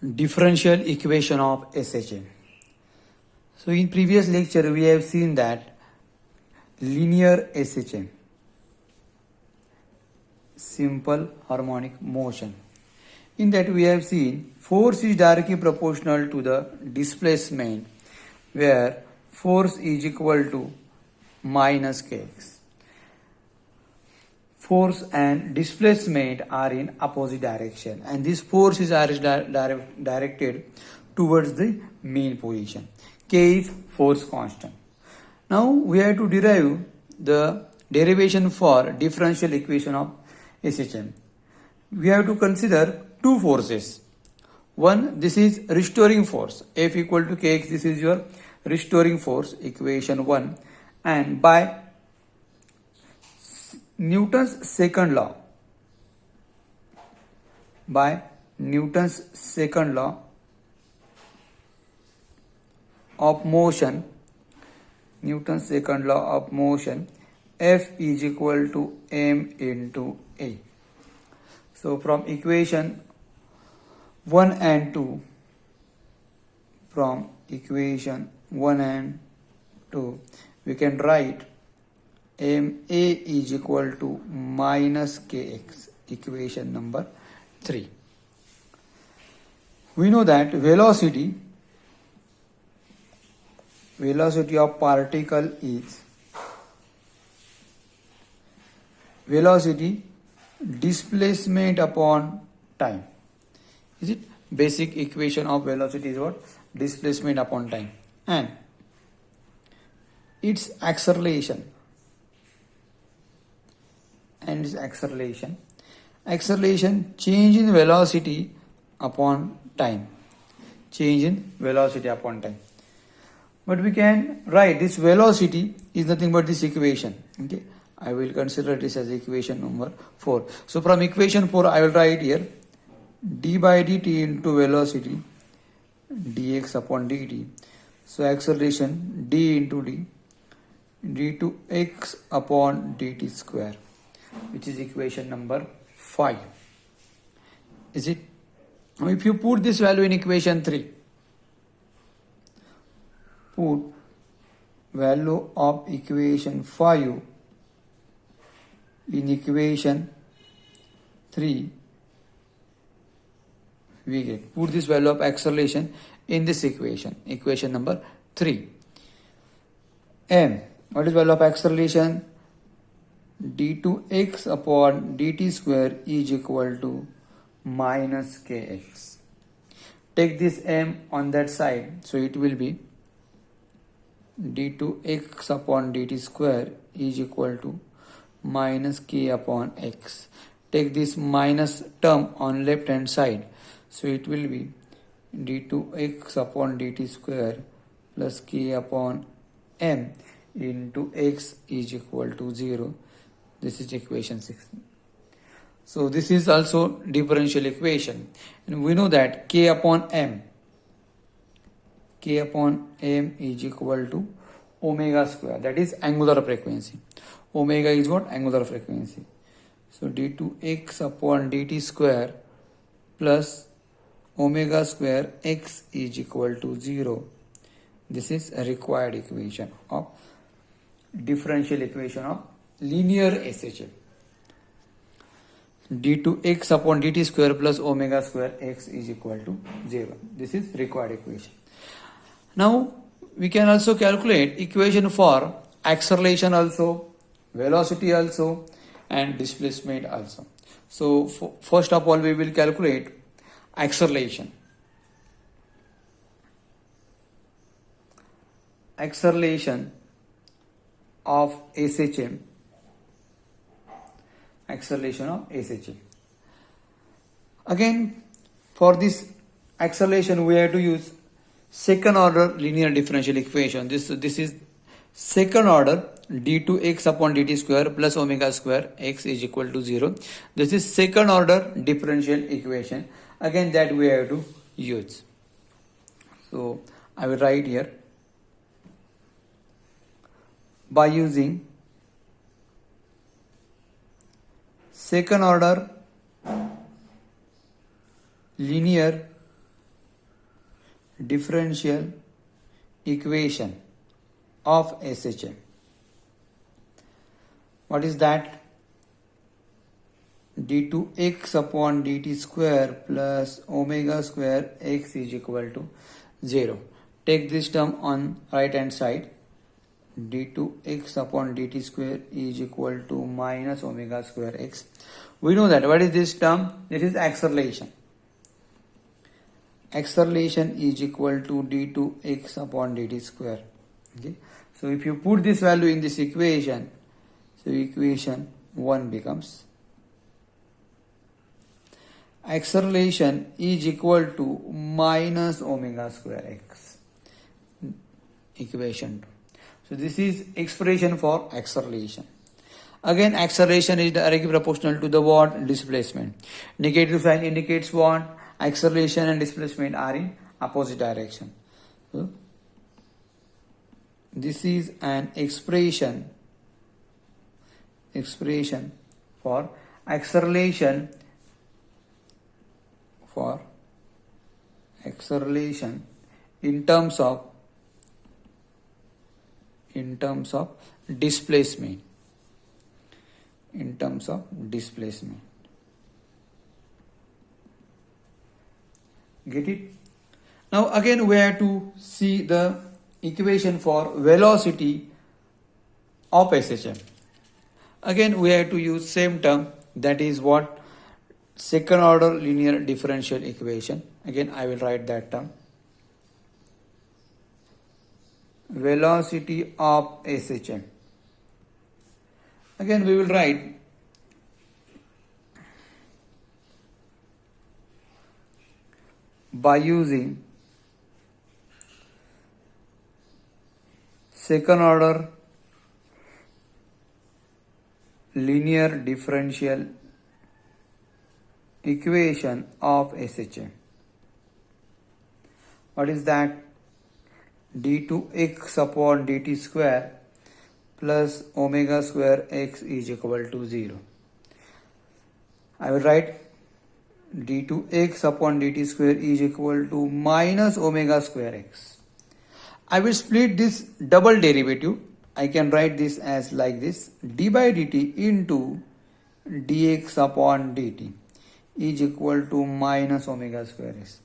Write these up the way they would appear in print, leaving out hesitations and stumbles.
differential equation of SHM. So in previous lecture we have seen that linear SHM, simple harmonic motion. In that we have seen force is directly proportional to the displacement, where force is equal to minus kx. Force and displacement are in opposite direction, and this force is directed towards the mean position. K is force constant. Now we have to derive the derivation for differential equation of SHM. We have to consider two forces. One, this is restoring force, F equal to Kx. This is your restoring force, equation 1, and by Newton's second law, of motion, F is equal to m into a. So from equation 1 and 2, we can write ma is equal to minus kx, equation number 3. We know that velocity of particle is velocity displacement upon time. Is it? Basic equation of velocity is what? Displacement upon time. And its acceleration. Acceleration, change in velocity upon time. But we can write this velocity is nothing but this equation. Okay, I will consider this as equation number 4. So from equation 4, I will write here d by dt into velocity dx upon dt. So acceleration d into d to x upon dt square, which is equation number 5. Is it? Now if you put this value in equation 3, put value of equation 5 in equation 3, we get, put this value of acceleration in this equation number 3. M, what is value of acceleration? D to x upon dt square is equal to minus kx. Take this m on that side, so it will be d to x upon dt square is equal to minus k upon x. Take this minus term on left hand side, so it will be d to x upon dt square plus k upon m into x is equal to 0. This is equation 6. So this is also differential equation, and we know that k upon m is equal to omega square, that is angular frequency. Omega is what? Angular frequency. So d to x upon dt square plus omega square x is equal to 0. This is a required equation of differential equation of linear SHM. d to x upon dt square plus omega square x is equal to 0. This is required equation. Now we can also calculate equation for acceleration also, velocity also, and displacement also. So first of all we will calculate acceleration. Acceleration of SHM. Again, for this acceleration we have to use second order linear differential equation. This is second order, d to x upon dt square plus omega square x is equal to 0. This is second order differential equation. Again, that we have to use. So I will write here, by using second order linear differential equation of SHM. What is that? d2x upon dt square plus omega square x is equal to 0. Take this term on right hand side. d2x upon dt square is equal to minus omega square x. We know that. What is this term? This is acceleration. Acceleration is equal to d2x upon dt square. Okay. So if you put this value in this equation, so equation 1 becomes acceleration is equal to minus omega square x. Equation 2. So this is expression for acceleration. Again, acceleration is directly proportional to the what? Displacement. Negative sign indicates what? Acceleration and displacement are in opposite direction. So this is an expression for acceleration in terms of displacement. Get it? Now again we have to see the equation for velocity of SHM. Again we have to use same term, that is what? Second order linear differential equation. Again I will write that term. Velocity of SHM. Again we will write by using second order linear differential equation of SHM. What is that? d2x upon dt square plus omega square x is equal to 0. I will write d2x upon dt square is equal to minus omega square x. I will split this double derivative. I can write this as like this: d by dt into dx upon dt is equal to minus omega square s.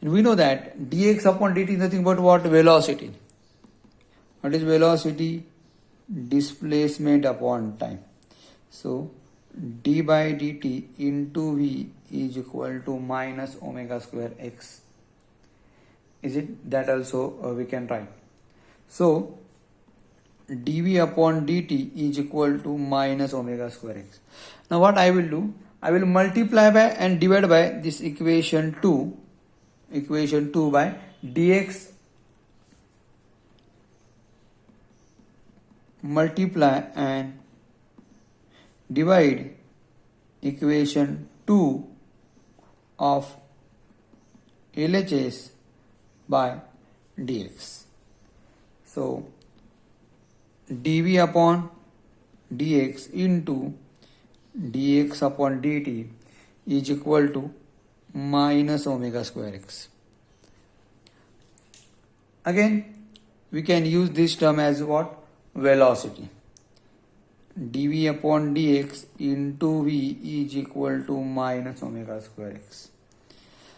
And we know that dx upon dt is nothing but what? Velocity. What is velocity? Displacement upon time. So d by dt into v is equal to minus omega square x. Is it? That also we can write. So dv upon dt is equal to minus omega square x. Now what I will do? I will multiply by and divide by this equation 2 by dx, multiply and divide equation 2 of LHS by dx. So dv upon dx into dx upon dt is equal to minus omega square x. Again we can use this term as what? Velocity. dv upon dx into v is equal to minus omega square x.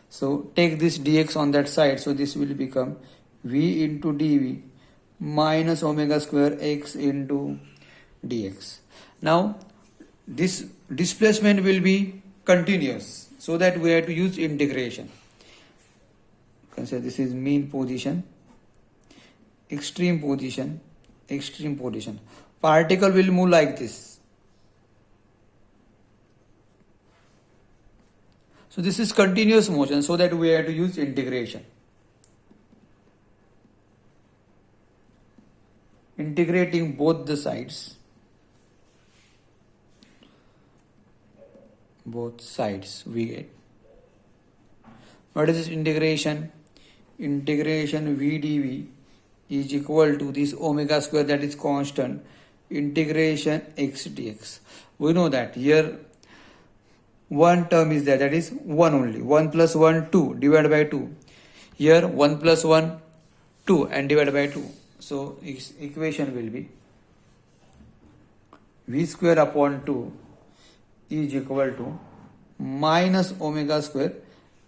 So take this dx on that side, so this will become v into dv minus omega square x into dx. Now this displacement will be continuous, so that we have to use integration. Consider this is mean position, extreme position, extreme position. Particle will move like this. So this is continuous motion, so that we have to use integration. Integrating both the sides. We get. What is this integration? Integration v dv is equal to this omega square, that is constant, integration x dx. We know that here one term is there, that is 1 only. 1 plus 1, 2 divided by 2. Here 1 plus 1, 2 and divided by 2. So equation will be v square upon 2 is equal to minus omega square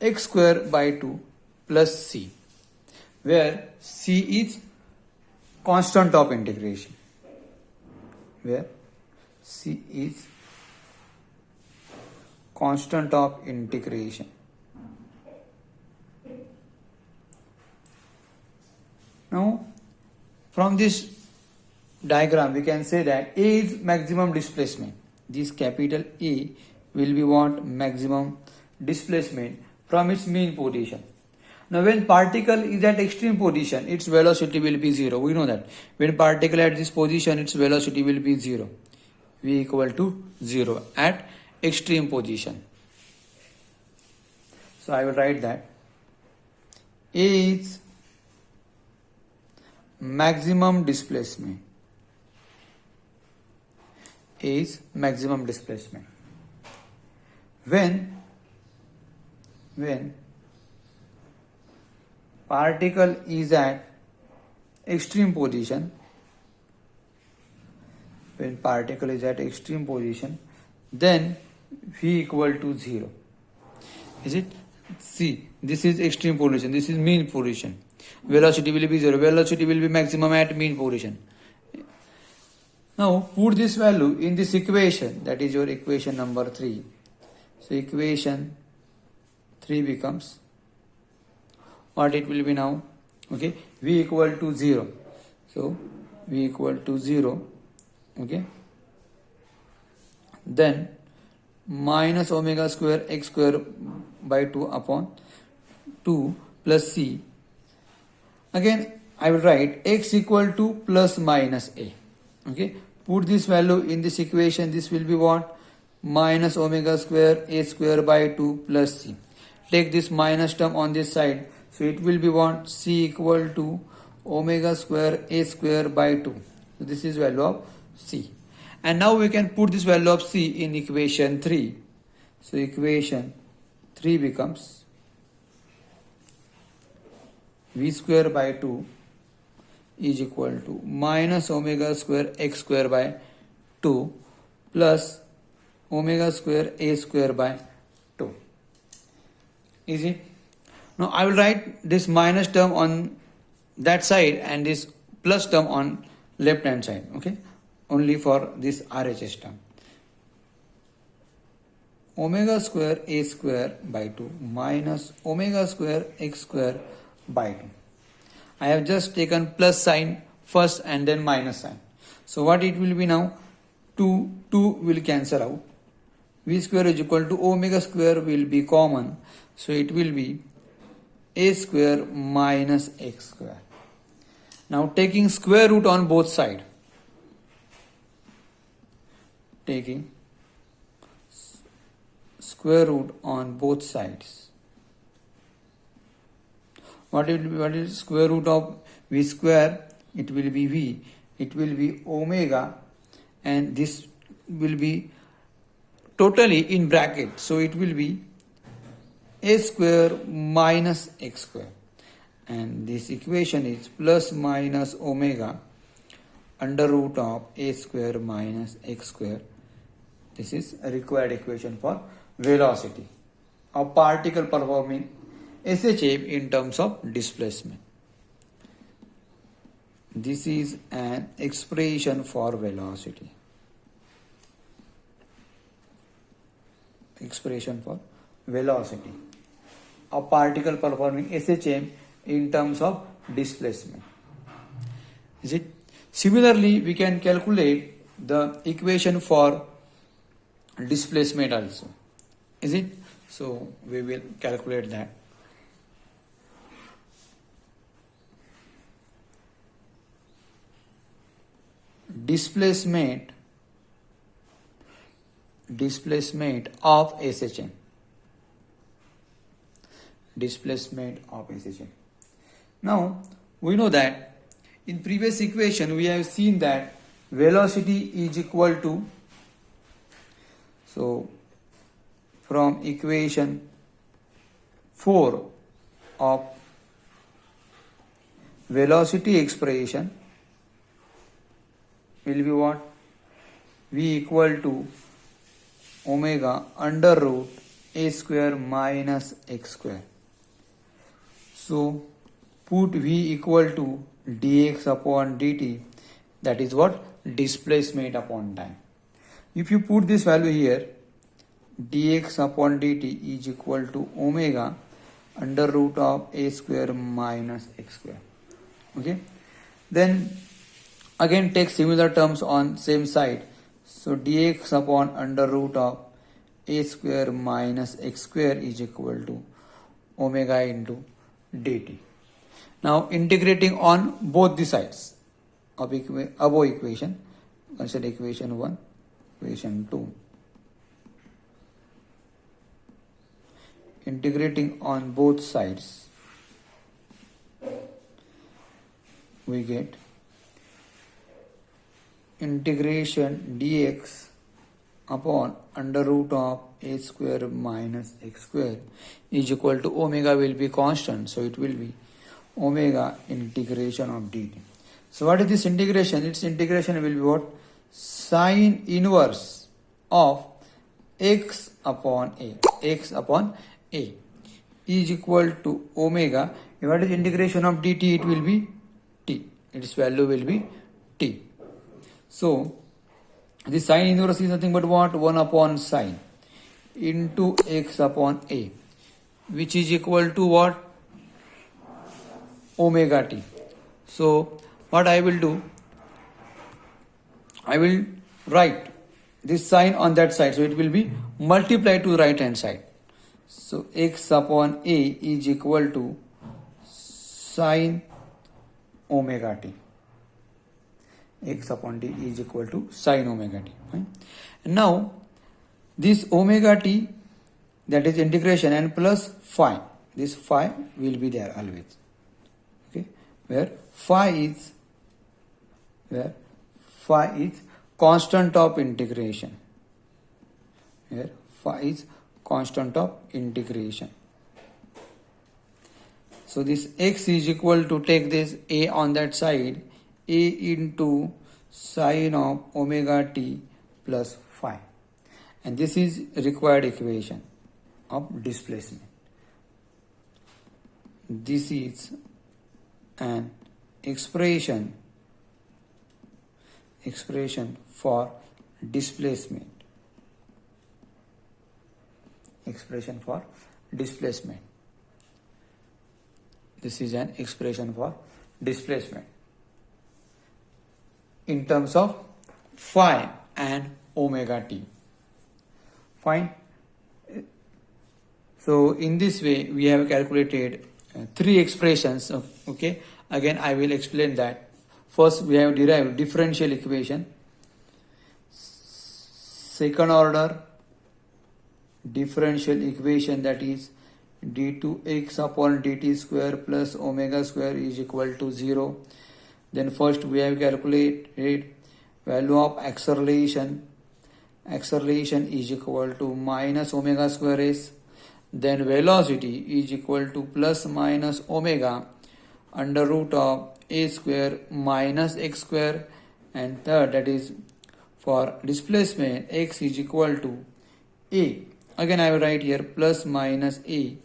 x square by 2 plus c, where c is constant of integration, where c is constant of integration. Now from this diagram we can say that A is maximum displacement. This capital A will be what? Maximum displacement from its mean position. Now when particle is at extreme position, its velocity will be 0. We know that. When particle at this position, its velocity will be 0. V equal to 0 at extreme position. So I will write that A is maximum displacement. A is maximum displacement. When particle is at extreme position, when particle is at extreme position, then V equal to 0. Is it? See, this is extreme position, this is mean position. Velocity will be 0. Velocity will be maximum at mean position. Now put this value in this equation, that is your equation number 3. So equation 3 becomes what it will be now? Okay, V equal to 0. So V equal to 0. Okay, then minus omega square x square by 2 upon 2 plus c. Again I will write x equal to plus minus a. Okay, put this value in this equation. This will be what? Minus omega square a square by 2 plus c. Take this minus term on this side. So it will be what? C equal to omega square a square by 2. So this is value of c. And now we can put this value of c in equation 3. So equation 3 becomes v square by 2 is equal to minus omega square x square by 2 plus omega square a square by 2. Easy? Now I will write this minus term on that side and this plus term on left hand side. Okay, only for this RHS term. Omega square a square by 2 minus omega square x square by 2. I have just taken plus sign first and then minus sign. So what it will be now? 2 will cancel out. V square is equal to omega square will be common. So it will be a square minus x square. Now taking square root on both sides. Taking square root on both sides. What is square root of v square? It will be v. It will be omega, and this will be totally in bracket. So it will be a square minus x square. And this equation is plus minus omega under root of a square minus x square. This is a required equation for velocity of particle performing SHM in terms of displacement. This is an expression for velocity. Expression for velocity of particle performing SHM in terms of displacement. Is it? Similarly, we can calculate the equation for displacement also. Is it? So we will calculate that. Displacement of SHM. Displacement of SHM. Now we know that in previous equation we have seen that velocity is equal to, so from equation 4 of velocity expression will be what? V equal to omega under root a square minus x square. So put V equal to dx upon dt, that is what? Displacement upon time. If you put this value here, dx upon dt is equal to omega under root of a square minus x square. Okay, then again take similar terms on same side. So dx upon under root of a square minus x square is equal to omega into dt. Now integrating on both the sides of above equation, consider equation 1, equation 2. Integrating on both sides, we get integration dx upon under root of a square minus x square is equal to omega will be constant, so it will be omega integration of dt. So what is this integration? Its integration will be what? Sine inverse of x upon a. X upon a is equal to omega. What is integration of dt? It will be t. Its value will be t. So the sine inverse is nothing but what? 1 upon sine into x upon a, which is equal to what? Omega t. So what I will do? I will write this sign on that side, so it will be multiplied to the right hand side. So x upon a is equal to sine omega t. X upon t is equal to sine omega t. Right? And now this omega t, that is integration, and plus phi. This phi will be there always. Okay, where phi is constant of integration. Here phi is constant of integration. So this x is equal to, take this a on that side, a into sine of omega t plus phi, and this is required equation of displacement. This is an expression for displacement. Expression for displacement. This is an expression for displacement in terms of phi and omega t. Fine. So in this way we have calculated 3 expressions. Okay, again I will explain that. First we have derived differential equation, second order differential equation, that is d2x upon dt square plus omega square is equal to 0. Then first we have calculated value of acceleration. Acceleration is equal to minus omega square s. Then velocity is equal to plus minus omega under root of a square minus x square. And third, that is for displacement, x is equal to a. Again I will write here plus minus a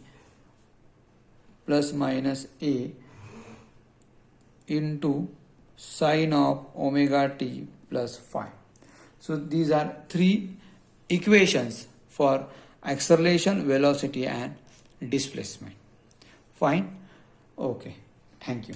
into sine of omega t plus phi. So these are 3 equations for acceleration, velocity and displacement. Fine. Okay. Thank you.